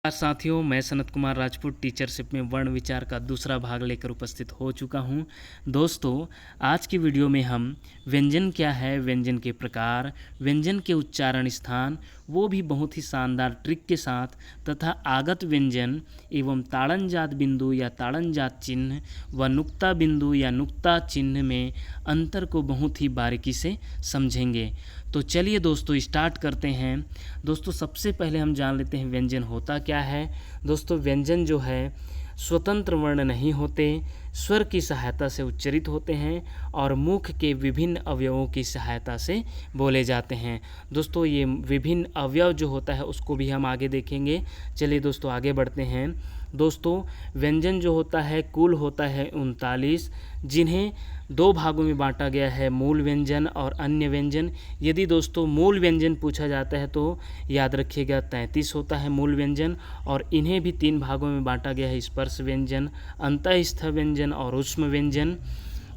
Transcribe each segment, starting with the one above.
साथियों, मैं सनत कुमार राजपूत टीचरशिप में वर्ण विचार का दूसरा भाग लेकर उपस्थित हो चुका हूं। दोस्तों, आज की वीडियो में हम व्यंजन क्या है, व्यंजन के प्रकार, व्यंजन के उच्चारण स्थान, वो भी बहुत ही शानदार ट्रिक के साथ, तथा आगत व्यंजन एवं ताड़नजात बिंदु या ताड़नजात चिन्ह व नुक्ता बिंदु या नुक्ता चिन्ह में अंतर को बहुत ही बारीकी से समझेंगे। तो चलिए दोस्तों स्टार्ट करते हैं। दोस्तों, सबसे पहले हम जान लेते हैं व्यंजन होता क्या है। दोस्तों, व्यंजन जो है स्वतंत्र वर्ण नहीं होते, स्वर की सहायता से उच्चरित होते हैं और मुख के विभिन्न अवयवों की सहायता से बोले जाते हैं। दोस्तों, ये विभिन्न अवयव जो होता है उसको भी हम आगे देखेंगे। चलिए दोस्तों आगे बढ़ते हैं। दोस्तों, व्यंजन जो होता है कुल होता है 39, जिन्हें दो भागों में बांटा गया है, मूल व्यंजन और अन्य व्यंजन। यदि दोस्तों मूल व्यंजन पूछा जाता है तो याद रखिएगा 33 होता है मूल व्यंजन, और इन्हें भी 3 भागों में बांटा गया है, स्पर्श व्यंजन, अंतःस्थ व्यंजन और ऊष्म व्यंजन।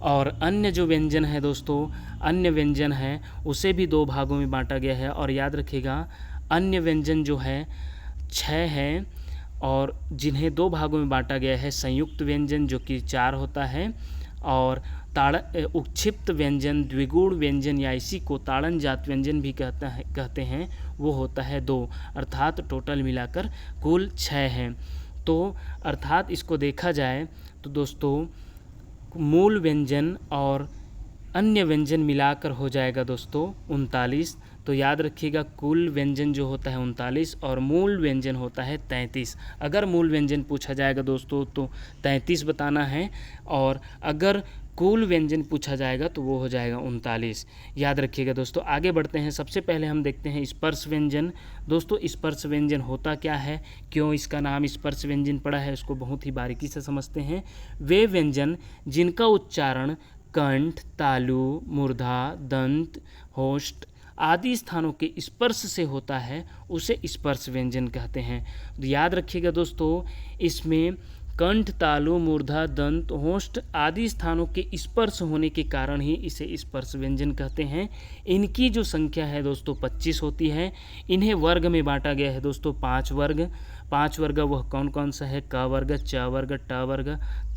और अन्य जो व्यंजन है दोस्तों, अन्य व्यंजन है उसे भी 2 भागों में बांटा गया है, और याद रखिएगा अन्य व्यंजन जो है 6 है, और जिन्हें 2 भागों में बांटा गया है, संयुक्त व्यंजन जो कि 4 होता है, और उक्षिप्त व्यंजन, द्विगुण व्यंजन या इसी को ताड़नजात व्यंजन भी कहते हैं, वो होता है 2। अर्थात टोटल मिलाकर कुल 6 हैं। तो अर्थात इसको देखा जाए तो दोस्तों मूल व्यंजन और अन्य व्यंजन मिलाकर हो जाएगा दोस्तों 39। तो याद रखिएगा कुल व्यंजन जो होता है 39 और मूल व्यंजन होता है 33। अगर मूल व्यंजन पूछा जाएगा दोस्तों तो 33 बताना है, और अगर कुल व्यंजन पूछा जाएगा तो वो हो जाएगा 39। याद रखिएगा दोस्तों। आगे बढ़ते हैं। सबसे पहले हम देखते हैं स्पर्श व्यंजन। दोस्तों, स्पर्श व्यंजन होता क्या है, क्यों इसका नाम स्पर्श व्यंजन पड़ा है, उसको बहुत ही बारीकी से समझते हैं। वे व्यंजन जिनका उच्चारण कंठ, तालु, मूर्धा, दंत, होष्ठ आदि स्थानों के स्पर्श से होता है उसे स्पर्श व्यंजन कहते हैं। तो याद रखिएगा दोस्तों, इसमें कंठ, तालु, मूर्धा, दंत, होष्ठ आदि स्थानों के स्पर्श होने के कारण ही इसे स्पर्श व्यंजन कहते हैं। इनकी जो संख्या है दोस्तों 25 होती है। इन्हें वर्ग में बांटा गया है दोस्तों 5 वर्ग। 5 वर्ग वह कौन कौन सा है, क वर्ग, च वर्ग, ट वर्ग,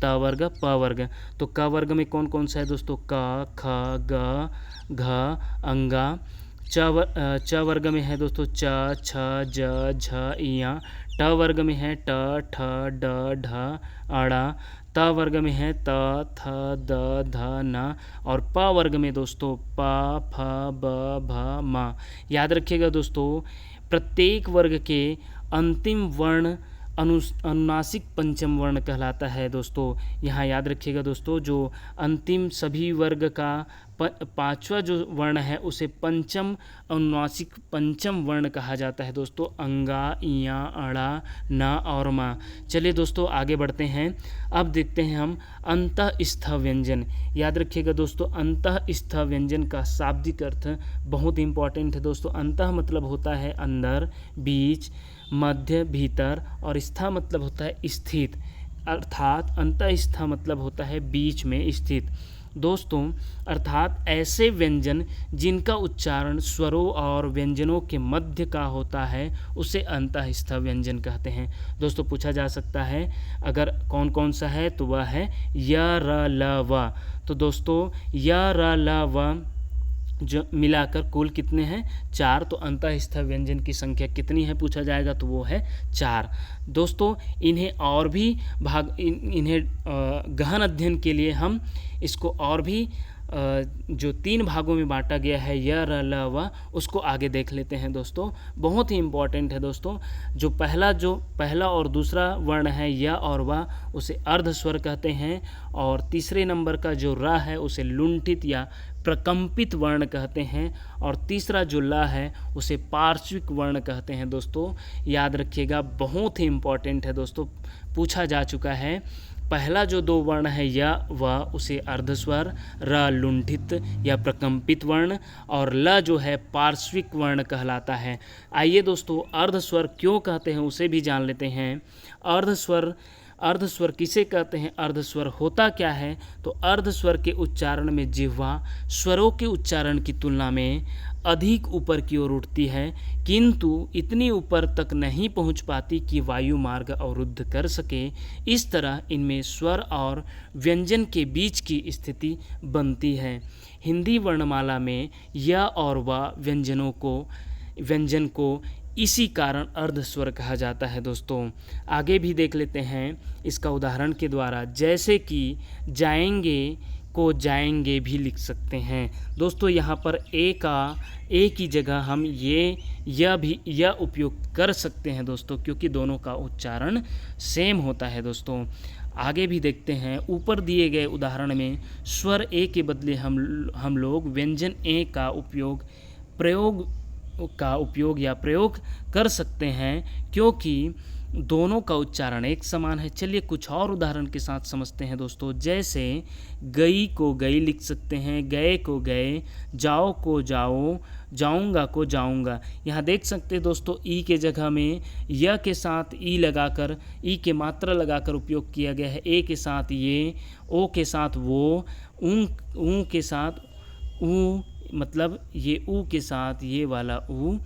त वर्ग, प वर्ग। तो क वर्ग में कौन कौन सा है दोस्तों, क, ख, ग, घ, अंगा। च वर्ग में है दोस्तों च, छ, ज, झ, इया। ट वर्ग में है ट, ठ, ड, ढ, अड़ा। त वर्ग में है त, थ, द, ध, न। और प वर्ग में दोस्तों प, फ, ब, भ, म। याद रखिएगा दोस्तों, प्रत्येक वर्ग के अंतिम वर्ण अनुनासिक पंचम वर्ण कहलाता है दोस्तों। यहाँ याद रखिएगा दोस्तों, जो अंतिम सभी वर्ग का 5वां जो वर्ण है उसे पंचम अनुनासिक पंचम वर्ण कहा जाता है दोस्तों, अंगा, इया, अड़ा, न और मा। चलिए दोस्तों आगे बढ़ते हैं। अब देखते हैं हम अंतःस्थ व्यंजन। याद रखिएगा दोस्तों, अंतःस्थ व्यंजन का शाब्दिक अर्थ बहुत इंपॉर्टेंट है दोस्तों। अंतः मतलब होता है अंदर, बीच, मध्य, भीतर, और स्थ मतलब होता है स्थित। अर्थात अंतःस्थ मतलब होता है बीच में स्थित दोस्तों। अर्थात ऐसे व्यंजन जिनका उच्चारण स्वरों और व्यंजनों के मध्य का होता है उसे अंतःस्थ व्यंजन कहते हैं दोस्तों। पूछा जा सकता है अगर कौन कौन सा है तो वह है य, र, ल, व। तो दोस्तों य, र, ल, व जो मिलाकर कुल कितने हैं, 4। तो अंतःस्थ व्यंजन की संख्या कितनी है पूछा जाएगा तो वो है 4 दोस्तों। इन्हें और भी इन्हें गहन अध्ययन के लिए हम इसको और भी जो 3 भागों में बांटा गया है य, र, ल, व, उसको आगे देख लेते हैं दोस्तों। बहुत ही इम्पॉर्टेंट है दोस्तों। जो पहला और दूसरा वर्ण है य और व उसे अर्ध स्वर कहते हैं, और तीसरे नंबर का जो र है उसे लुंठित या प्रकंपित वर्ण कहते हैं, और तीसरा जो ल है उसे पार्श्विक वर्ण कहते हैं दोस्तों। याद रखिएगा, बहुत ही इम्पॉर्टेंट है दोस्तों, पूछा जा चुका है। पहला जो 2 वर्ण है य, व उसे अर्धस्वर, र लुंठित या प्रकंपित वर्ण, और ल जो है पार्श्विक वर्ण कहलाता है। आइए दोस्तों अर्धस्वर क्यों कहते हैं उसे भी जान लेते हैं। अर्धस्वर किसे कहते हैं, अर्धस्वर होता क्या है। तो अर्धस्वर के उच्चारण में जिह्वा स्वरों के उच्चारण की तुलना में अधिक ऊपर की ओर उठती है, किंतु इतनी ऊपर तक नहीं पहुंच पाती कि वायु मार्ग अवरुद्ध कर सके। इस तरह इनमें स्वर और व्यंजन के बीच की स्थिति बनती है। हिंदी वर्णमाला में य और व व्यंजन को इसी कारण अर्धस्वर कहा जाता है। दोस्तों आगे भी देख लेते हैं इसका उदाहरण के द्वारा, जैसे कि जाएंगे को जाएंगे भी लिख सकते हैं। दोस्तों यहाँ पर ए की जगह हम यह उपयोग कर सकते हैं दोस्तों, क्योंकि दोनों का उच्चारण सेम होता है। दोस्तों आगे भी देखते हैं, ऊपर दिए गए उदाहरण में स्वर ए के बदले हम लोग व्यंजन ए का प्रयोग कर सकते हैं, क्योंकि दोनों का उच्चारण एक समान है। चलिए कुछ और उदाहरण के साथ समझते हैं दोस्तों। जैसे गई को गई लिख सकते हैं, गए को गए, जाओ को जाओ, जाऊंगा को जाऊंगा। यहाँ देख सकते हैं दोस्तों ई के जगह में य के साथ ई लगाकर, ई के मात्रा लगाकर उपयोग किया गया है। ए के साथ ये, ओ के साथ वो, ऊ के साथ ऊ, मतलब ये ऊ के साथ ये वाला ऊ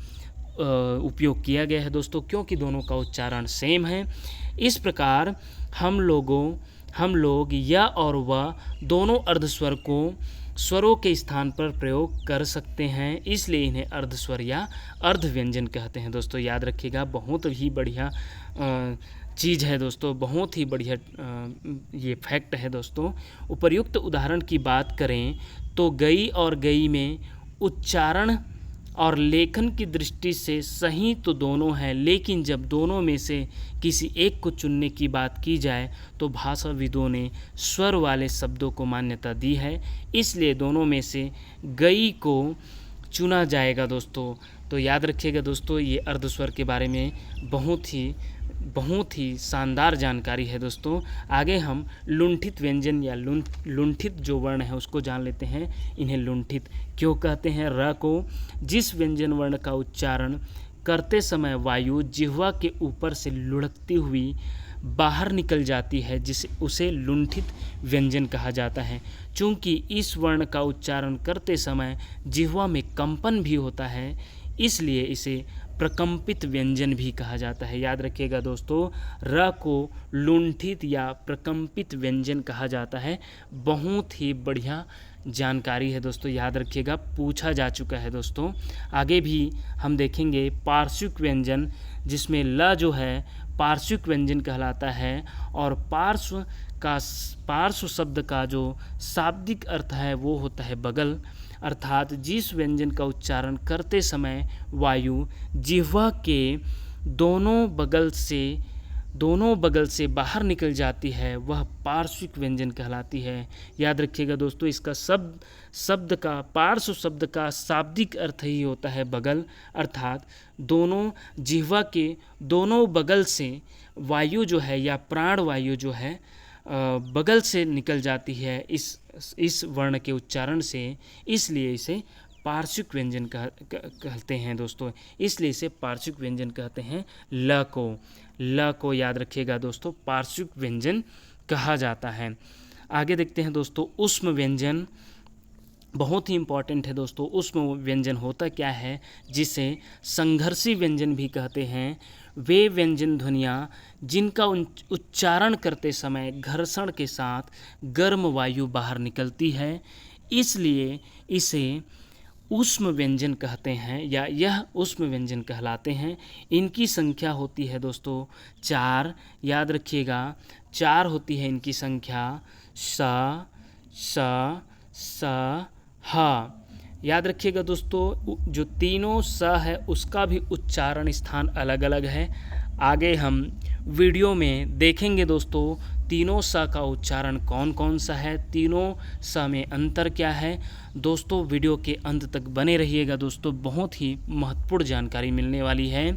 उपयोग किया गया है दोस्तों, क्योंकि दोनों का उच्चारण सेम है। इस प्रकार हम लोग या और व दोनों अर्धस्वर को स्वरों के स्थान पर प्रयोग कर सकते हैं, इसलिए इन्हें अर्धस्वर या अर्धव्यंजन कहते हैं। दोस्तों याद रखिएगा, बहुत ही बढ़िया चीज़ है दोस्तों, बहुत ही बढ़िया ये फैक्ट है दोस्तों। उपर्युक्त उदाहरण की बात करें तो गई और गई में उच्चारण और लेखन की दृष्टि से सही तो दोनों हैं, लेकिन जब दोनों में से किसी एक को चुनने की बात की जाए तो भाषाविदों ने स्वर वाले शब्दों को मान्यता दी है, इसलिए दोनों में से गई को चुना जाएगा दोस्तों। तो याद रखिएगा दोस्तों, ये अर्धस्वर के बारे में बहुत ही शानदार जानकारी है दोस्तों। आगे हम लुंठित व्यंजन या लुंठित जो वर्ण है उसको जान लेते हैं। इन्हें लुंठित क्यों कहते हैं? र को जिस व्यंजन वर्ण का उच्चारण करते समय वायु जिह्वा के ऊपर से लुढ़कती हुई बाहर निकल जाती है, जिसे उसे लुंठित व्यंजन कहा जाता है। चूँकि इस वर्ण का उच्चारण करते समय जिह्वा में कंपन भी होता है, इसलिए इसे प्रकंपित व्यंजन भी कहा जाता है। याद रखिएगा दोस्तों, र को लुंठित या प्रकंपित व्यंजन कहा जाता है। बहुत ही बढ़िया जानकारी है दोस्तों, याद रखिएगा, पूछा जा चुका है दोस्तों। आगे भी हम देखेंगे पार्श्विक व्यंजन, जिसमें ल जो है पार्श्विक व्यंजन कहलाता है, और पार्श्व शब्द का जो शाब्दिक अर्थ है वो होता है बगल, अर्थात जिस व्यंजन का उच्चारण करते समय वायु जिह्वा के दोनों बगल से बाहर निकल जाती है, वह पार्श्विक व्यंजन कहलाती है। याद रखिएगा दोस्तों, इसका पार्श्व शब्द का शाब्दिक अर्थ ही होता है बगल, अर्थात दोनों जिह्वा के दोनों बगल से वायु जो है या प्राण वायु जो है बगल से निकल जाती है इस वर्ण के उच्चारण से, इसलिए इसे पार्श्विक व्यंजन कहते हैं दोस्तों। इसलिए इसे पार्श्विक व्यंजन कहते हैं। ल को याद रखिएगा दोस्तों, पार्श्विक व्यंजन कहा जाता है। आगे देखते हैं दोस्तों, ऊष्म व्यंजन बहुत ही इम्पॉर्टेंट है दोस्तों। ऊष्म व्यंजन होता क्या है, जिसे संघर्षी व्यंजन भी कहते हैं। वे व्यंजन ध्वनियाँ जिनका उच्चारण करते समय घर्षण के साथ गर्म वायु बाहर निकलती है, इसलिए इसे ऊष्म व्यंजन कहते हैं, या यह ऊष्म व्यंजन कहलाते हैं। इनकी संख्या होती है दोस्तों 4। याद रखिएगा, 4 होती है इनकी संख्या। स ह। याद रखिएगा दोस्तों, जो तीनों स है उसका भी उच्चारण स्थान अलग अलग है। आगे हम वीडियो में देखेंगे दोस्तों, तीनों स का उच्चारण कौन कौन सा है, तीनों स में अंतर क्या है। दोस्तों वीडियो के अंत तक बने रहिएगा दोस्तों, बहुत ही महत्वपूर्ण जानकारी मिलने वाली है।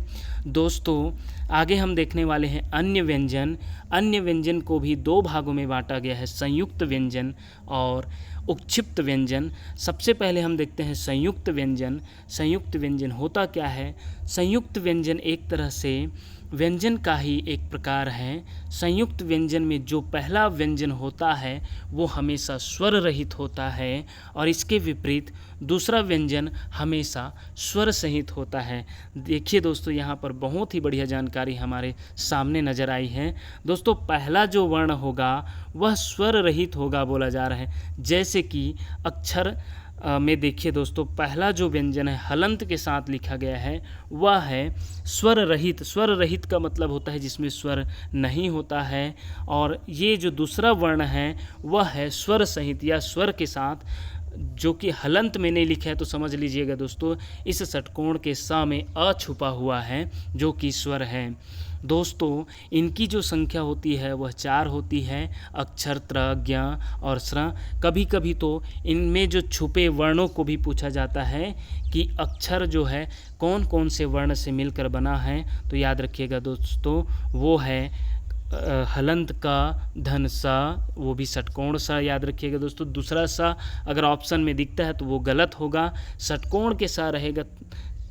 दोस्तों आगे हम देखने वाले हैं अन्य व्यंजन। अन्य व्यंजन को भी 2 भागों में बांटा गया है, संयुक्त व्यंजन और उक्षिप्त व्यंजन। सबसे पहले हम देखते हैं संयुक्त व्यंजन। संयुक्त व्यंजन होता क्या है? संयुक्त व्यंजन एक तरह से व्यंजन का ही एक प्रकार है। संयुक्त व्यंजन में जो पहला व्यंजन होता है वो हमेशा स्वर रहित होता है और इसके विपरीत दूसरा व्यंजन हमेशा स्वर सहित होता है। देखिए दोस्तों, यहाँ पर बहुत ही बढ़िया जानकारी हमारे सामने नज़र आई है। दोस्तों, पहला जो वर्ण होगा वह स्वर रहित होगा बोला जा रहा है। जैसे कि अक्षर में देखिए दोस्तों, पहला जो व्यंजन है हलंत के साथ लिखा गया है वह है स्वर रहित। स्वर रहित का मतलब होता है जिसमें स्वर नहीं होता है, और ये जो दूसरा वर्ण है वह है स्वर सहित या स्वर के साथ, जो कि हलंत में नहीं लिखा है। तो समझ लीजिएगा दोस्तों, इस षटकोण के स में अ छुपा हुआ है जो कि स्वर है। दोस्तों, इनकी जो संख्या होती है वह 4 होती है, अक्षर, त्र, ज्ञ और स्र। कभी कभी तो इनमें जो छुपे वर्णों को भी पूछा जाता है कि अक्षर जो है कौन कौन से वर्ण से मिलकर बना है। तो याद रखिएगा दोस्तों, वो है हलंत का धन सा, वो भी षटकोण सा याद रखिएगा दोस्तों। दूसरा सा अगर ऑप्शन में दिखता है तो वो गलत होगा, षटकोण के सा रहेगा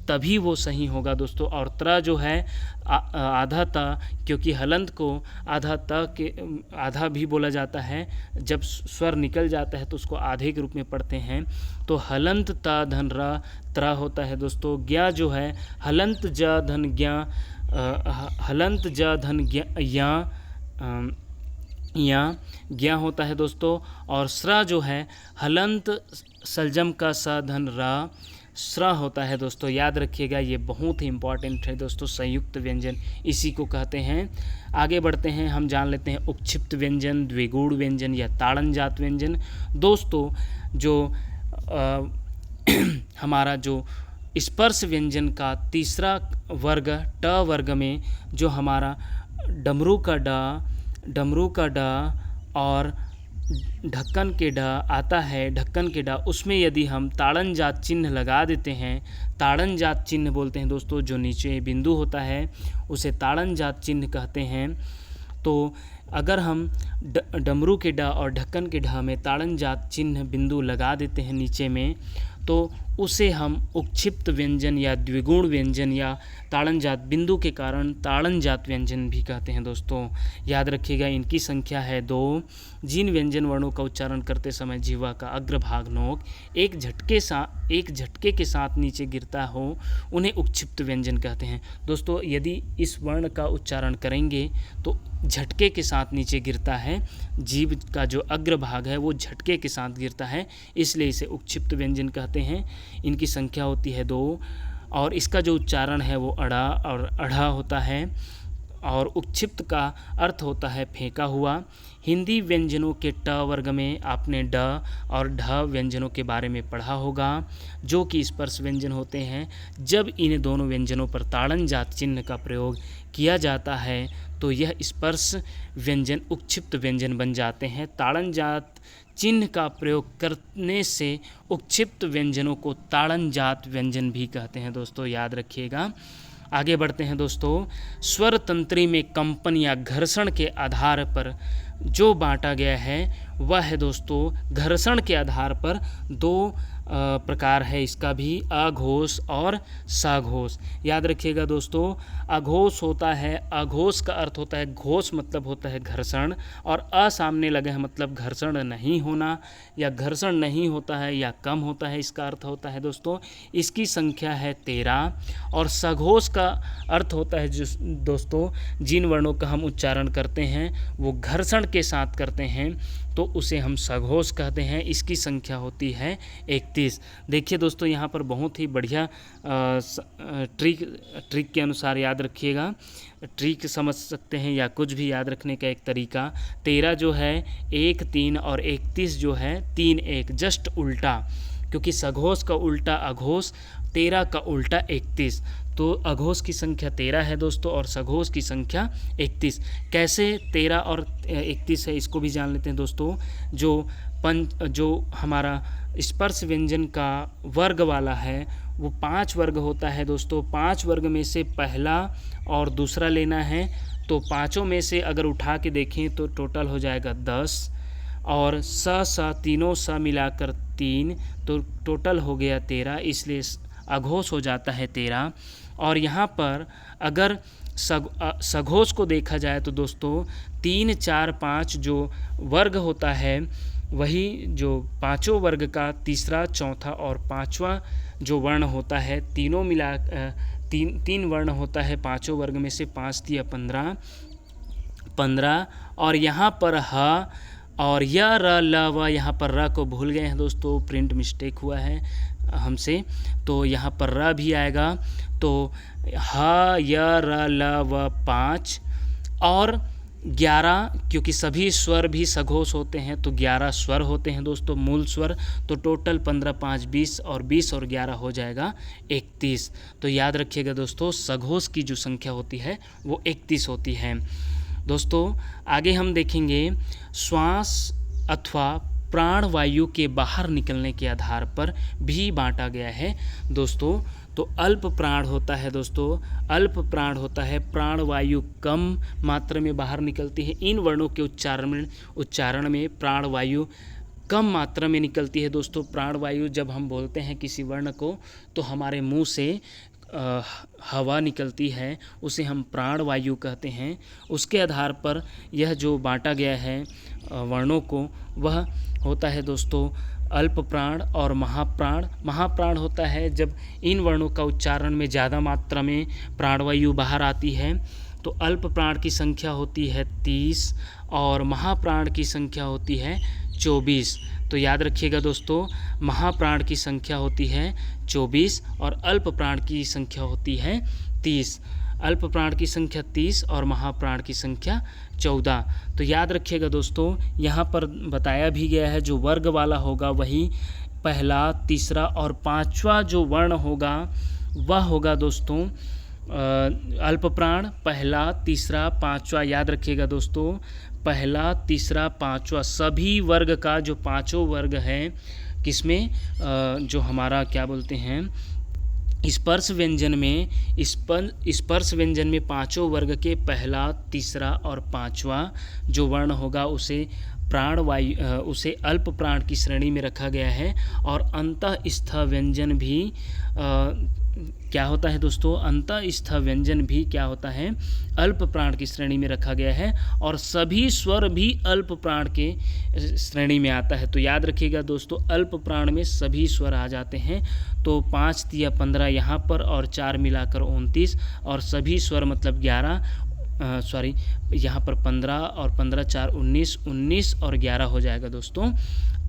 तभी वो सही होगा दोस्तों। और त्र जो है आधा ता, क्योंकि हलंत को आधा ता के आधा भी बोला जाता है। जब स्वर निकल जाता है तो उसको आधे के रूप में पढ़ते हैं। तो हलंत ता धन रा त्र होता है दोस्तों। ज्ञ जो है हलंत ज धन ज्ञ, हलंत ज धन या ज्ञ होता है दोस्तों। और स्र जो है हलंत सलजम का स धन रा स्र होता है दोस्तों। याद रखिएगा, ये बहुत ही इम्पॉर्टेंट है दोस्तों। संयुक्त व्यंजन इसी को कहते हैं। आगे बढ़ते हैं, हम जान लेते हैं उक्षिप्त व्यंजन, द्विगुण व्यंजन या ताड़नजात व्यंजन। दोस्तों, जो हमारा जो स्पर्श व्यंजन का तीसरा वर्ग ट वर्ग में जो हमारा डमरू का ड और ढक्कन के ढ आता है, ढक्कन के ढ, उसमें यदि हम ताड़नजात चिन्ह लगा देते हैं, ताड़नजात चिन्ह बोलते हैं दोस्तों, जो नीचे बिंदु होता है उसे ताड़नजात चिन्ह कहते हैं। तो अगर हम डमरू के ड और ढक्कन के ढ में ताड़नजात चिन्ह बिंदु लगा देते हैं नीचे में, तो उसे हम उक्षिप्त व्यंजन या द्विगुण व्यंजन या ताड़नजात बिंदु के कारण ताड़नजात व्यंजन भी कहते हैं दोस्तों। याद रखिएगा, इनकी संख्या है 2। जिन व्यंजन वर्णों का उच्चारण करते समय जीवा का अग्रभाग नोक एक झटके के साथ नीचे गिरता हो उन्हें उक्षिप्त व्यंजन कहते हैं। दोस्तों, यदि इस वर्ण का उच्चारण करेंगे तो झटके के साथ नीचे गिरता है, जीभ का जो अग्रभाग है वो झटके के साथ गिरता है, इसलिए इसे उक्षिप्त व्यंजन कहते हैं। इनकी संख्या होती है 2 और इसका जो उच्चारण है वो अड़ा और अढ़ा होता है। और उक्षिप्त का अर्थ होता है फेंका हुआ। हिंदी व्यंजनों के ट वर्ग में आपने ड और ढ व्यंजनों के बारे में पढ़ा होगा, जो कि स्पर्श व्यंजन होते हैं। जब इन दोनों व्यंजनों पर ताड़नजात चिन्ह का प्रयोग किया जाता है तो यह स्पर्श व्यंजन उक्षिप्त व्यंजन बन जाते हैं। ताड़नजात चिन्ह का प्रयोग करने से उक्षिप्त व्यंजनों को ताड़नजात व्यंजन भी कहते हैं दोस्तों, याद रखिएगा। आगे बढ़ते हैं दोस्तों, स्वर तंत्री में कंपन या घर्षण के आधार पर जो बांटा गया है वह है दोस्तों, घर्षण के आधार पर 2 प्रकार है इसका भी, अघोष और सघोष। याद रखिएगा दोस्तों, अघोष होता है, अघोष का अर्थ होता है घोष मतलब होता है घर्षण, और अ सामने लगे हैं मतलब घर्षण नहीं होना या घर्षण नहीं होता है या कम होता है, इसका अर्थ होता है दोस्तों। इसकी संख्या है 13। और सघोष का अर्थ होता है जो दोस्तों जिन वर्णों का हम उच्चारण करते हैं वो घर्षण के साथ करते हैं तो उसे हम सघोष कहते हैं। इसकी संख्या होती है 31। देखिए दोस्तों, यहाँ पर बहुत ही बढ़िया ट्रिक के अनुसार याद रखिएगा, ट्रिक समझ सकते हैं या कुछ भी याद रखने का एक तरीका। 13 जो है 1 3 और 31 जो है 3 1, जस्ट उल्टा, क्योंकि सघोष का उल्टा अघोष, 13 का उल्टा 31। तो अघोष की संख्या 13 है दोस्तों और सघोष की संख्या 31। कैसे 13 और 31 है इसको भी जान लेते हैं दोस्तों। जो हमारा स्पर्श व्यंजन का वर्ग वाला है वो 5 वर्ग होता है दोस्तों। 5 वर्ग में से पहला और दूसरा लेना है, तो पाँचों में से अगर उठा के देखें तो टोटल हो जाएगा 10, और स तीनों स मिलाकर 3, तो टोटल हो गया 13, इसलिए अघोष हो जाता है 13। और यहाँ पर अगर सघोष को देखा जाए तो दोस्तों 3, 4, 5 जो वर्ग होता है, वही जो पांचों वर्ग का तीसरा, चौथा और पांचवा जो वर्ण होता है, तीनों मिला तीन वर्ण होता है पांचों वर्ग में से। 5 तिया 15 और यहाँ पर ह और य र ल व, यहाँ पर र को भूल गए हैं दोस्तों, प्रिंट मिस्टेक हुआ है हमसे, तो यहाँ पर र भी आएगा। तो ह य र ल व 5 और 11, क्योंकि सभी स्वर भी सघोष होते हैं तो 11 स्वर होते हैं दोस्तों, मूल स्वर। तो टोटल 15, 5, 20 और 20 और 11 हो जाएगा 31। तो याद रखिएगा दोस्तों, सघोष की जो संख्या होती है वो 31 होती है। दोस्तों आगे हम देखेंगे श्वास अथवा प्राण वायु के बाहर निकलने के आधार पर भी बांटा गया है दोस्तों। तो अल्प प्राण होता है दोस्तों, अल्प प्राण होता है, प्राण वायु कम मात्रा में बाहर निकलती है। इन वर्णों के उच्चारण में प्राण वायु कम मात्रा में निकलती है दोस्तों। प्राण वायु जब हम बोलते हैं किसी वर्ण को तो हमारे मुंह से हवा निकलती है, उसे हम प्राण वायु कहते हैं। उसके आधार पर यह जो बांटा गया है वर्णों को, वह होता है दोस्तों अल्प प्राण और महाप्राण। महाप्राण होता है जब इन वर्णों का उच्चारण में ज़्यादा मात्रा में प्राणवायु बाहर आती है। तो अल्प प्राण की संख्या होती है 30 और महाप्राण की संख्या होती है 24। तो याद रखिएगा दोस्तों, महाप्राण की संख्या होती है 24 और अल्प प्राण की संख्या होती है 30। अल्प प्राण की संख्या 30 और महाप्राण की संख्या 14। तो याद रखिएगा दोस्तों, यहाँ पर बताया भी गया है जो वर्ग वाला होगा वही पहला, तीसरा और पांचवा जो वर्ण होगा वह होगा दोस्तों अल्प प्राण। पहला, तीसरा, पांचवा याद रखिएगा दोस्तों, पहला, तीसरा, पांचवा सभी वर्ग का जो पांचों वर्ग है, किसमें जो हमारा क्या बोलते हैं स्पर्श व्यंजन में, स्पर्श व्यंजन में पांचों वर्ग के पहला, तीसरा और पांचवा जो वर्ण होगा उसे प्राण वायु उसे अल्प प्राण की श्रेणी में रखा गया है। और अंतःस्थ व्यंजन भी क्या होता है दोस्तों, अंतःस्थ व्यंजन भी क्या होता है अल्प प्राण की श्रेणी में रखा गया है। और सभी स्वर भी अल्प प्राण के श्रेणी में आता है। तो याद रखिएगा दोस्तों, अल्प प्राण में सभी स्वर आ जाते हैं। तो 5 तिया 15 यहाँ पर और 4 मिलाकर 29 और सभी स्वर मतलब 11 यहाँ पर 15 और 15 4 19, 19 और 11 हो जाएगा दोस्तों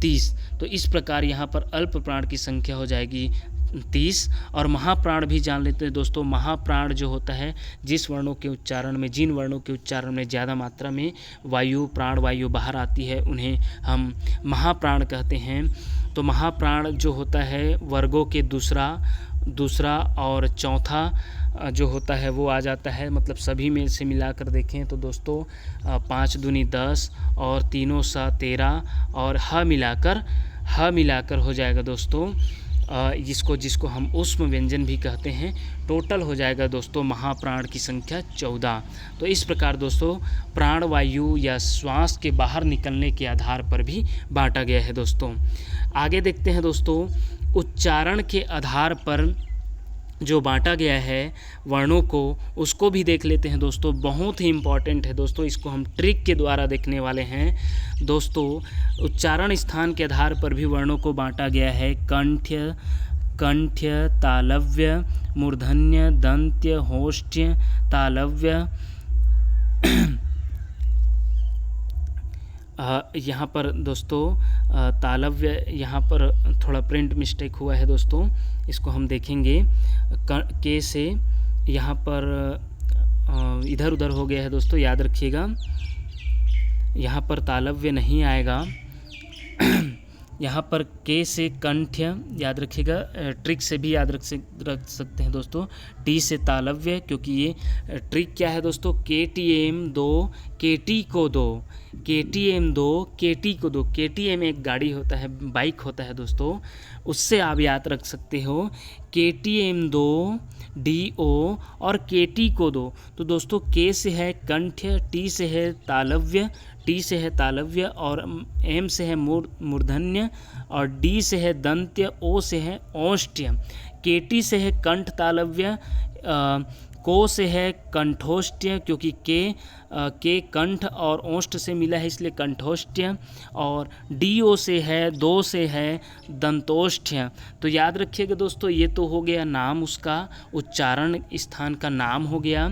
30। तो इस प्रकार यहाँ पर अल्प प्राण की संख्या हो जाएगी 30। और महाप्राण भी जान लेते हैं दोस्तों। महाप्राण जो होता है जिस वर्णों के उच्चारण में, जिन वर्णों के उच्चारण में ज़्यादा मात्रा में वायु, प्राण वायु बाहर आती है उन्हें हम महाप्राण कहते हैं। तो महाप्राण जो होता है वर्गों के दूसरा और चौथा जो होता है वो आ जाता है, मतलब सभी में से मिलाकर देखें तो दोस्तों 5 दूनी 10 और तीनों सा 13 और ह मिलाकर हो जाएगा दोस्तों जिसको हम ऊष्म व्यंजन भी कहते हैं। टोटल हो जाएगा दोस्तों महाप्राण की संख्या 14। तो इस प्रकार दोस्तों प्राण वायु या श्वास के बाहर निकलने के आधार पर भी बांटा गया है दोस्तों। आगे देखते हैं दोस्तों, उच्चारण के आधार पर जो बांटा गया है वर्णों को, उसको भी देख लेते हैं दोस्तों। बहुत ही इम्पॉर्टेंट है दोस्तों, इसको हम ट्रिक के द्वारा देखने वाले हैं दोस्तों। उच्चारण स्थान के आधार पर भी वर्णों को बांटा गया है। कंठ्य, तालव्य, मूर्धन्य, दंत्य, होष्ट्य, तालव्य। यहाँ पर दोस्तों तालव्य, यहाँ पर थोड़ा प्रिंट मिस्टेक हुआ है दोस्तों, इसको हम देखेंगे। के से यहाँ पर इधर उधर हो गया है दोस्तों, याद रखिएगा। यहाँ पर तालव्य नहीं आएगा, यहाँ पर के से कंठ्य याद रखिएगा। ट्रिक से भी याद रख सकते हैं दोस्तों, टी से तालव्य, क्योंकि ये ट्रिक क्या है दोस्तों, KTM 2 KT को 2, KTM 2 KT को 2। KTM एक गाड़ी होता है, बाइक होता है दोस्तों, उससे आप याद रख सकते हो KTM 2 DO और KT को 2। तो दोस्तों के से है कंठ्य, टी से है तालव्य, टी से है तालव्य और एम से है मूर्धन्य और डी से है दंत्य, ओ से है औष्ट्य, केटी से है कंठ तालव्य, को से है कंठोष्ठ्य, क्योंकि के कंठ और ओष्ठ से मिला है इसलिए कंठोष्ठ्य। और डी से है, दो से है दंतोष्ठ्य। तो याद रखिएगा दोस्तों, ये तो हो गया नाम, उसका उच्चारण स्थान का नाम हो गया।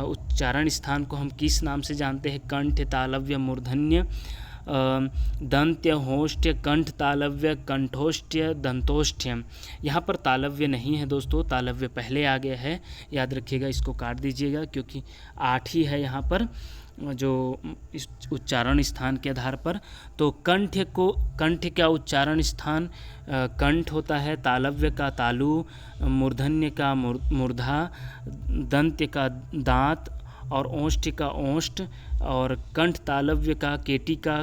उच्चारण स्थान को हम किस नाम से जानते हैं? कंठ, तालव्य, मूर्धन्य, दंत्य, होष्ठ्य, कंठ, तालव्य, कंठोष्ठ्य, दंतोष्ठ्य। यहाँ पर तालव्य नहीं है दोस्तों, तालव्य पहले आ गया है, याद रखिएगा, इसको काट दीजिएगा क्योंकि 8 ही है यहाँ पर जो इस उच्चारण स्थान के आधार पर। तो कंठ का उच्चारण स्थान कंठ होता है, तालव्य का तालु, मूर्धन्य का मूर्धा, दंत्य का दांत और ओष्ठ का ओष्ठ, और कंठ तालव्य का केटी का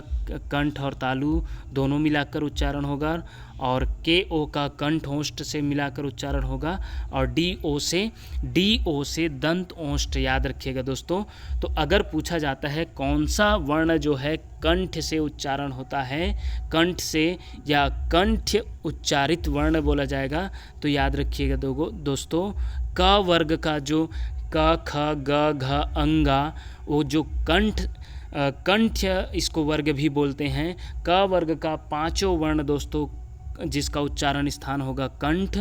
कंठ और तालु दोनों मिलाकर उच्चारण होगा, और के ओ का कंठ ओष्ठ से मिलाकर उच्चारण होगा, और डी ओ से दंत ओष्ठ। याद रखिएगा दोस्तों। तो अगर पूछा जाता है कौन सा वर्ण जो है कंठ से उच्चारण होता है, कंठ से या कंठ उच्चारित वर्ण बोला जाएगा, तो याद रखिएगा दोस्तों, क वर्ग का जो क, ख, ग, घ, अंगा, वो जो कंठ इसको वर्ग भी बोलते हैं। क वर्ग का 5 वर्ण दोस्तों जिसका उच्चारण स्थान होगा कंठ।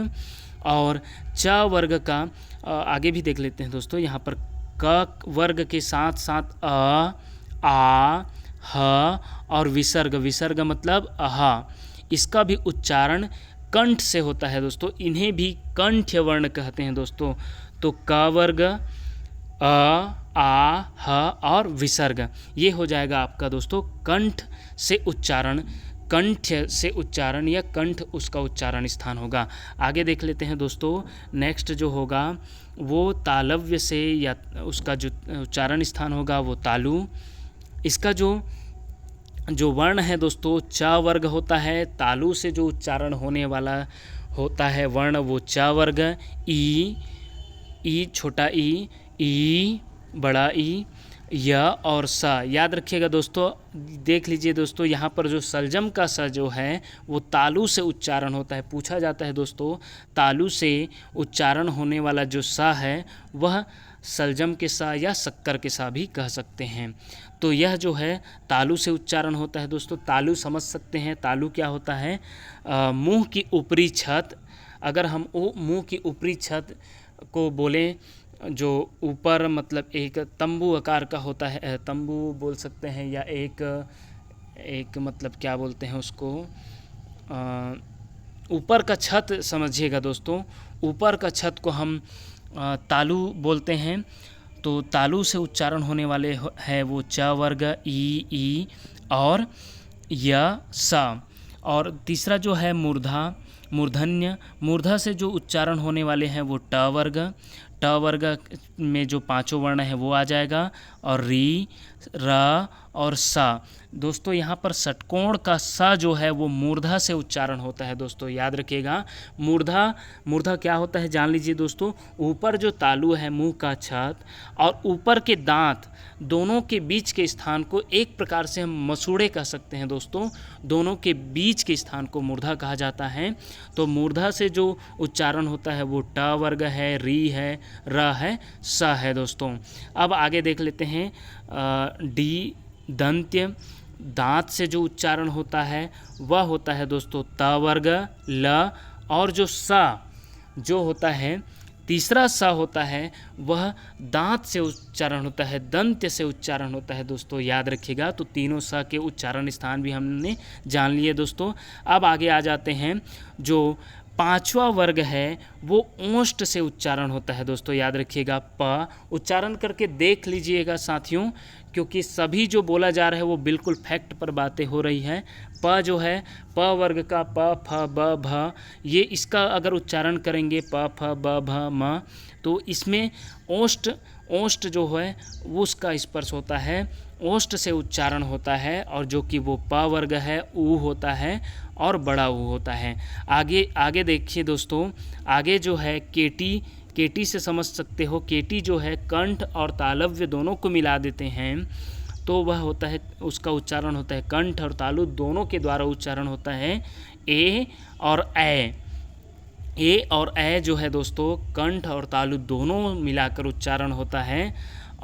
और च वर्ग का आगे भी देख लेते हैं दोस्तों, यहाँ पर क वर्ग के साथ साथ अ, आ, ह और विसर्ग मतलब अहा, इसका भी उच्चारण कंठ से होता है दोस्तों। इन्हें भी कंठ वर्ण कहते हैं दोस्तों। तो क वर्ग, अ, आ, ह और विसर्ग, ये हो जाएगा आपका दोस्तों कंठ से उच्चारण या कंठ उसका उच्चारण स्थान होगा। आगे देख लेते हैं दोस्तों, नेक्स्ट जो होगा वो तालव्य से या उसका जो उच्चारण स्थान होगा वो तालु। इसका जो वर्ण है दोस्तों च वर्ग होता है। तालु से जो उच्चारण होने वाला होता है वर्ण वो च वर्ग। ई छोटा ई बड़ा ई, य और स। याद रखिएगा दोस्तों, देख लीजिए दोस्तों, यहाँ पर जो सलजम का स जो है वो तालु से उच्चारण होता है। पूछा जाता है दोस्तों, तालु से उच्चारण होने वाला जो स है वह सलजम के सा या शक्कर के सा भी कह सकते हैं। तो यह जो है तालु से उच्चारण होता है दोस्तों। तालु समझ सकते हैं, तालु क्या होता है? मुंह की ऊपरी छत। अगर हम मुंह की ऊपरी छत को बोलें, जो ऊपर मतलब एक तंबू आकार का होता है, तंबू बोल सकते हैं, या एक मतलब क्या बोलते हैं उसको, ऊपर का छत समझिएगा दोस्तों। ऊपर का छत को हम तालु बोलते हैं। तो तालु से उच्चारण होने वाले है वो च वर्ग, ई और य, स। और तीसरा जो है मूर्धन्य। मूर्धा से जो उच्चारण होने वाले हैं वो ट वर्ग में जो 5 वर्ण है वो आ जाएगा, और री, र और सा। दोस्तों यहाँ पर षटकोण का स जो है वो मूर्धा से उच्चारण होता है दोस्तों। याद रखिएगा, मूर्धा क्या होता है जान लीजिए दोस्तों। ऊपर जो तालु है मुंह का छत और ऊपर के दांत दोनों के बीच के स्थान को एक प्रकार से हम मसूड़े कह सकते हैं दोस्तों। दोनों के बीच के स्थान को मूर्धा कहा जाता है। तो मूर्धा से जो उच्चारण होता है वो ट वर्ग है, री है, र है, स है दोस्तों। अब आगे देख लेते हैं डी दंत्य। दांत से जो उच्चारण होता है वह होता है दोस्तों त वर्ग, ल, और जो स जो होता है तीसरा स होता है वह दांत से उच्चारण होता है, दंत्य से उच्चारण होता है दोस्तों। याद रखिएगा। तो तीनों स के उच्चारण स्थान भी हमने जान लिए दोस्तों। अब आगे आ जाते हैं, जो 5वां वर्ग है वो ओष्ठ से उच्चारण होता है दोस्तों। याद रखिएगा, प उच्चारण करके देख लीजिएगा साथियों, क्योंकि सभी जो बोला जा रहा है वो बिल्कुल फैक्ट पर बातें हो रही है। प जो है प वर्ग का प, फ, ब, भ, ये इसका अगर उच्चारण करेंगे प, फ, ब, भ, म, तो इसमें ओष्ठ जो है वो उसका स्पर्श होता है, ओष्ठ से उच्चारण होता है, और जो कि वो प वर्ग है, ऊ होता है और बड़ा ऊ होता है। आगे देखिए दोस्तों, आगे जो है केटी से समझ सकते हो। केटी जो है कंठ और तालव्य दोनों को मिला देते हैं, तो वह होता है, उसका उच्चारण होता है कंठ और तालु दोनों के द्वारा उच्चारण होता है ए और ए। ए और ए जो है दोस्तों कंठ और तालु दोनों मिलाकर उच्चारण होता है।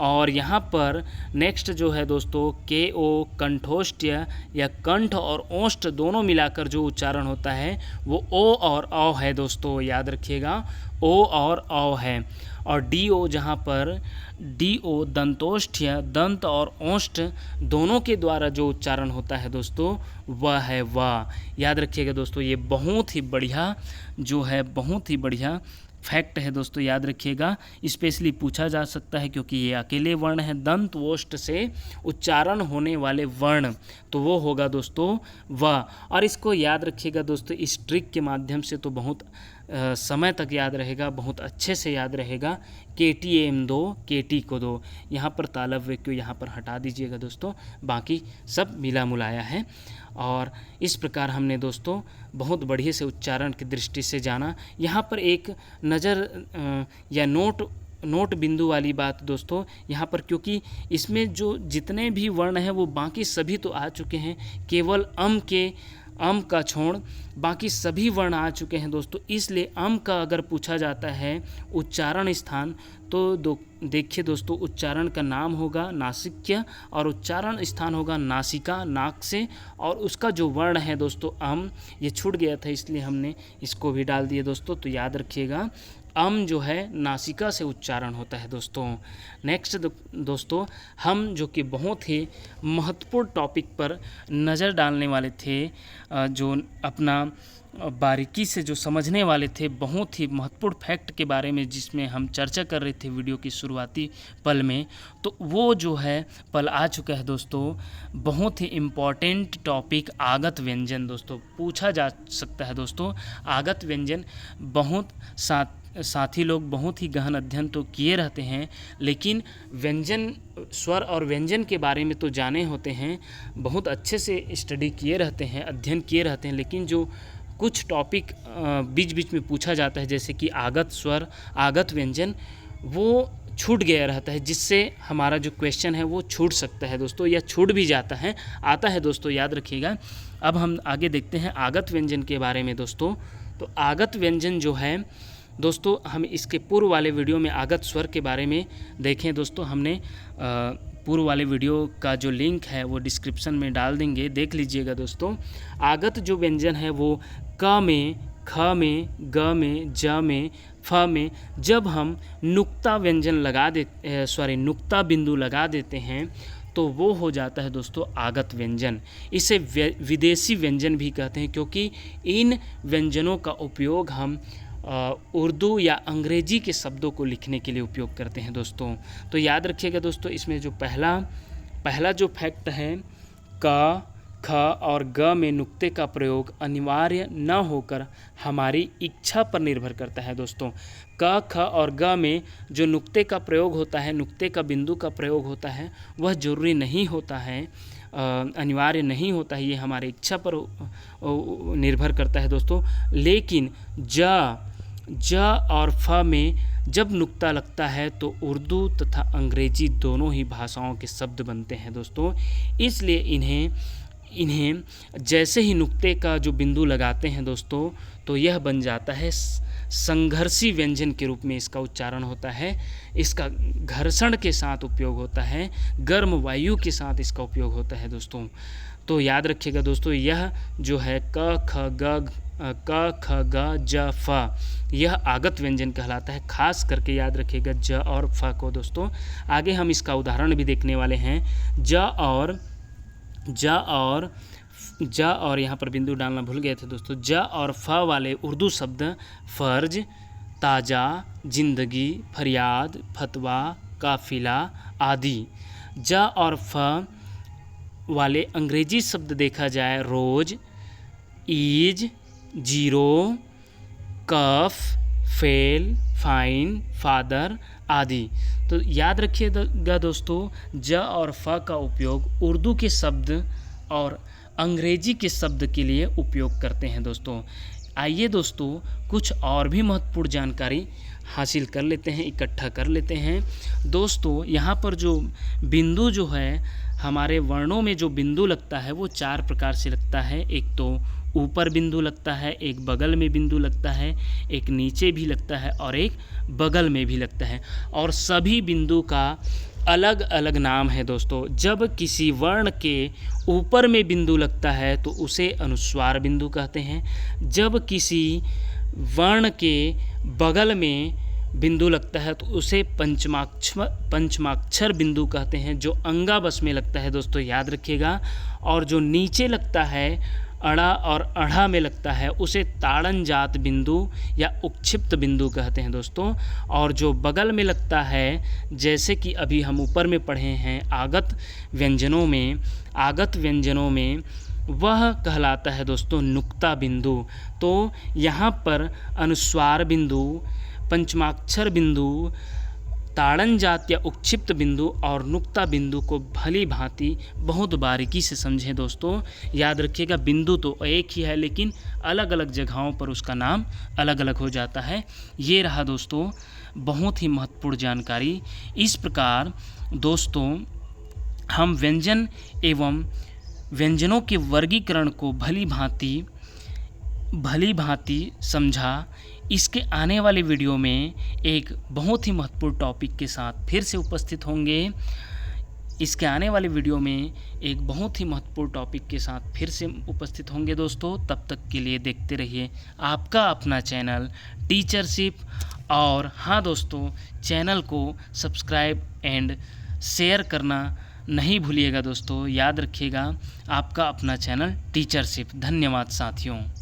और यहाँ पर नेक्स्ट जो है दोस्तों के ओ कंठोष्ठ्य या कंठ और ओष्ठ दोनों मिलाकर जो उच्चारण होता है वो ओ और औ है दोस्तों, याद रखिएगा ओ और औ है। और डी ओ जहाँ पर डी ओ दंतोष्ठ्य दंत और ओष्ठ दोनों के द्वारा जो उच्चारण होता है दोस्तों वह है वाह। याद रखिएगा दोस्तों, ये बहुत ही बढ़िया जो है बहुत ही बढ़िया फैक्ट है दोस्तों, याद रखिएगा। स्पेशली पूछा जा सकता है क्योंकि ये अकेले वर्ण है, दंत ओष्ठ से उच्चारण होने वाले वर्ण, तो वो होगा दोस्तों व। और इसको याद रखिएगा दोस्तों, इस ट्रिक के माध्यम से तो बहुत समय तक याद रहेगा, बहुत अच्छे से याद रहेगा। KTM दो KT को दो, यहाँ पर तालव्य को यहाँ पर हटा दीजिएगा दोस्तों, बाकी सब मिला मुलाया है। और इस प्रकार हमने दोस्तों बहुत बढ़िया से उच्चारण की दृष्टि से जाना। यहाँ पर एक नज़र या नोट बिंदु वाली बात दोस्तों यहाँ पर, क्योंकि इसमें जो जितने भी वर्ण हैं वो बाकी सभी तो आ चुके हैं, केवल अम का छोड़ बाकी सभी वर्ण आ चुके हैं दोस्तों। इसलिए अम का अगर पूछा जाता है उच्चारण स्थान तो देखिए दोस्तों, उच्चारण का नाम होगा नासिक्य और उच्चारण स्थान होगा नासिका, नाक से। और उसका जो वर्ण है दोस्तों अम, ये छूट गया था इसलिए हमने इसको भी डाल दिया दोस्तों, तो याद रखिएगा अम जो है नासिका से उच्चारण होता है दोस्तों। नेक्स्ट दोस्तों हम जो कि बहुत ही महत्वपूर्ण टॉपिक पर नज़र डालने वाले थे, जो अपना बारीकी से जो समझने वाले थे, बहुत ही महत्वपूर्ण फैक्ट के बारे में जिसमें हम चर्चा कर रहे थे वीडियो की शुरुआती पल में, तो वो जो है पल आ चुका है दोस्तों। बहुत ही इम्पॉर्टेंट टॉपिक आगत व्यंजन दोस्तों, पूछा जा सकता है दोस्तों। आगत व्यंजन बहुत साथी लोग बहुत ही गहन अध्ययन तो किए रहते हैं, लेकिन व्यंजन स्वर और व्यंजन के बारे में तो जाने होते हैं, बहुत अच्छे से स्टडी किए रहते हैं, अध्ययन किए रहते हैं, लेकिन जो कुछ टॉपिक बीच बीच में पूछा जाता है जैसे कि आगत स्वर आगत व्यंजन, वो छूट गया रहता है, जिससे हमारा जो क्वेश्चन है वो छूट सकता है दोस्तों, या छूट भी जाता है, आता है दोस्तों, याद रखिएगा। अब हम आगे देखते हैं आगत व्यंजन के बारे में दोस्तों। तो आगत व्यंजन जो है दोस्तों, हम इसके पूर्व वाले वीडियो में आगत स्वर के बारे में देखें दोस्तों, हमने पूर्व वाले वीडियो का जो लिंक है वो डिस्क्रिप्शन में डाल देंगे, देख लीजिएगा दोस्तों। आगत जो व्यंजन है वो क में, ख में, ग में, ज में, फ में जब हम नुक्ता व्यंजन नुक्ता बिंदु लगा देते हैं तो वो हो जाता है दोस्तों आगत व्यंजन। इसे विदेशी व्यंजन भी कहते हैं, क्योंकि इन व्यंजनों का उपयोग हम उर्दू या अंग्रेजी के शब्दों को लिखने के लिए उपयोग करते हैं दोस्तों। तो याद रखिएगा दोस्तों, इसमें जो पहला जो फैक्ट है, क, ख और ग में नुक्ते का प्रयोग अनिवार्य न होकर हमारी इच्छा पर निर्भर करता है दोस्तों। क, ख और ग में जो नुक्ते का प्रयोग होता है, नुक्ते का बिंदु का प्रयोग होता है, वह जरूरी नहीं होता है, अनिवार्य नहीं होता है, ये हमारी इच्छा पर निर्भर करता है दोस्तों। लेकिन ज और फ में जब नुक्ता लगता है तो उर्दू तथा अंग्रेजी दोनों ही भाषाओं के शब्द बनते हैं दोस्तों। इसलिए इन्हें जैसे ही नुक्ते का जो बिंदु लगाते हैं दोस्तों, तो यह बन जाता है संघर्षी व्यंजन के रूप में इसका उच्चारण होता है। इसका घर्षण के साथ उपयोग होता है, गर्म वायु के साथ इसका उपयोग होता है दोस्तों। तो याद रखिएगा दोस्तों, यह जो है क ख ग ज फ, यह आगत व्यंजन कहलाता है। खास करके याद रखिएगा ज और फ को दोस्तों। आगे हम इसका उदाहरण भी देखने वाले हैं। ज और यहाँ पर बिंदु डालना भूल गए थे दोस्तों। ज और फ वाले उर्दू शब्द फर्ज, ताज़ा, जिंदगी, फरियाद, फतवा, काफिला आदि। ज और फ वाले अंग्रेजी शब्द देखा जाए रोज, ईज, जीरो, कफ, फेल, फाइन, फादर आदि। तो याद रखिएगा दोस्तों, ज और फ का उपयोग उर्दू के शब्द और अंग्रेजी के शब्द के लिए उपयोग करते हैं दोस्तों। आइए दोस्तों, कुछ और भी महत्वपूर्ण जानकारी हासिल कर लेते हैं, इकट्ठा कर लेते हैं। दोस्तों यहाँ पर जो बिंदु जो है, हमारे वर्णों में जो बिंदु लगता है वो 4 प्रकार से लगता है। एक तो ऊपर बिंदु लगता है, एक बगल में बिंदु लगता है, एक नीचे भी लगता है और एक बगल में भी लगता है। और सभी बिंदु का अलग अलग नाम है दोस्तों। जब किसी वर्ण के ऊपर में बिंदु लगता है तो उसे अनुस्वार बिंदु कहते हैं। जब किसी वर्ण के बगल में बिंदु लगता है तो उसे पंचमाक्षर बिंदु कहते हैं, जो अंगाबस में लगता है दोस्तों, याद रखिएगा। और जो नीचे लगता है, अड़ा और अढ़ा में लगता है, उसे ताड़न जात बिंदु या उक्षिप्त बिंदु कहते हैं दोस्तों। और जो बगल में लगता है, जैसे कि अभी हम ऊपर में पढ़े हैं आगत व्यंजनों में वह कहलाता है दोस्तों नुक्ता बिंदु। तो यहाँ पर अनुस्वार बिंदु, पंचमाक्षर बिंदु, ताड़न जात या उक्षिप्त बिंदु और नुक्ता बिंदु को भली भांति बहुत बारीकी से समझें दोस्तों। याद रखिएगा, बिंदु तो एक ही है लेकिन अलग अलग जगहों पर उसका नाम अलग अलग हो जाता है। ये रहा दोस्तों बहुत ही महत्वपूर्ण जानकारी। इस प्रकार दोस्तों हम व्यंजन एवं व्यंजनों के वर्गीकरण को भली भांति समझा। इसके आने वाले वीडियो में एक बहुत ही महत्वपूर्ण टॉपिक के साथ फिर से उपस्थित होंगे। दोस्तों तब तक के लिए देखते रहिए आपका अपना चैनल टीचरशिप। और हाँ दोस्तों, चैनल को सब्सक्राइब एंड शेयर करना नहीं भूलिएगा दोस्तों। याद रखिएगा, आपका अपना चैनल टीचरशिप। धन्यवाद साथियों।